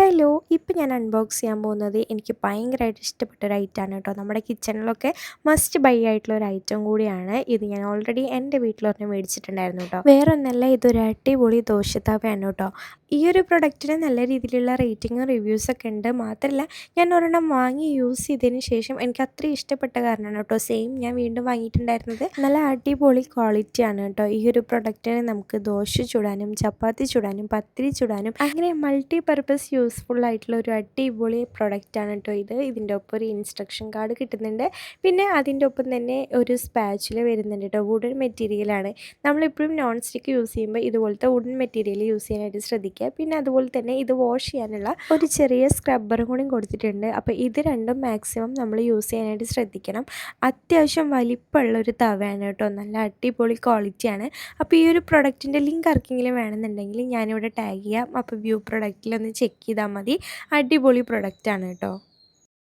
Hello! ഇപ്പം ഞാൻ unbox ചെയ്യാൻ പോകുന്നത് എനിക്ക് ഭയങ്കരമായിട്ട് ഇഷ്ടപ്പെട്ട ഒരു ഐറ്റമാണ് കേട്ടോ. നമ്മുടെ കിച്ചണിലൊക്കെ മസ്റ്റ് ബൈ ആയിട്ടുള്ള ഒരു ഐറ്റം കൂടിയാണ്. ഇത് ഞാൻ ഓൾറെഡി എൻ്റെ വീട്ടിലൊരെണ്ണം മേടിച്ചിട്ടുണ്ടായിരുന്നു കേട്ടോ. വേറൊന്നല്ല, ഇതൊരു അടിപൊളി ദോശത്തവയാണ് കേട്ടോ. ഈ ഒരു പ്രൊഡക്റ്റിന് നല്ല രീതിയിലുള്ള റേറ്റിങ്ങും റിവ്യൂസൊക്കെ ഉണ്ട്. മാത്രമല്ല, ഞാൻ ഒരെണ്ണം വാങ്ങി യൂസ് ചെയ്തതിന് ശേഷം എനിക്ക് അത്രയും ഇഷ്ടപ്പെട്ട കാരണമാണ് കേട്ടോ സെയിം ഞാൻ വീണ്ടും വാങ്ങിയിട്ടുണ്ടായിരുന്നത്. നല്ല അടിപൊളി ക്വാളിറ്റിയാണ് കേട്ടോ. ഈ ഒരു പ്രൊഡക്റ്റിന് നമുക്ക് ദോശ ചുടാനും ചപ്പാത്തി ചുടാനും പത്തിരി ചുടാനും അങ്ങനെ മൾട്ടി പർപ്പസ് യൂസ്ഫുൾ ആയിട്ടുള്ള ഒരു അടിപൊളി പ്രൊഡക്റ്റാണ് കേട്ടോ ഇത്. ഇതിൻ്റെ ഒപ്പം ഒരു ഇൻസ്ട്രക്ഷൻ കാർഡ് കിട്ടുന്നുണ്ട്. പിന്നെ അതിൻ്റെ ഒപ്പം തന്നെ ഒരു സ്പാച്ചുല വരുന്നുണ്ട് കേട്ടോ. വുഡൻ മെറ്റീരിയലാണ്. നമ്മളിപ്പോഴും നോൺ സ്റ്റിക്ക് യൂസ് ചെയ്യുമ്പോൾ ഇതുപോലത്തെ വുഡൻ മെറ്റീരിയൽ യൂസ് ചെയ്യാനായിട്ട് ശ്രദ്ധിക്കുക. പിന്നെ അതുപോലെ തന്നെ ഇത് വാഷ് ചെയ്യാനുള്ള ഒരു ചെറിയ സ്ക്രബ്ബറും കൂടി കൊടുത്തിട്ടുണ്ട്. അപ്പോൾ ഇത് രണ്ടും മാക്സിമം നമ്മൾ യൂസ് ചെയ്യാനായിട്ട് ശ്രദ്ധിക്കണം. അത്യാവശ്യം വലിപ്പമുള്ള ഒരു തവയാണ് കേട്ടോ. നല്ല അടിപൊളി ക്വാളിറ്റിയാണ്. അപ്പോൾ ഈ ഒരു പ്രൊഡക്റ്റിൻ്റെ ലിങ്ക് ആർക്കെങ്കിലും വേണമെന്നുണ്ടെങ്കിൽ ഞാനിവിടെ ടാഗ് ചെയ്യാം. അപ്പോൾ വ്യൂ പ്രൊഡക്റ്റിലൊന്ന് ചെക്ക് ചെയ്താൽ മതി. അടിപൊളി പ്രൊഡക്റ്റാണ് കേട്ടോ.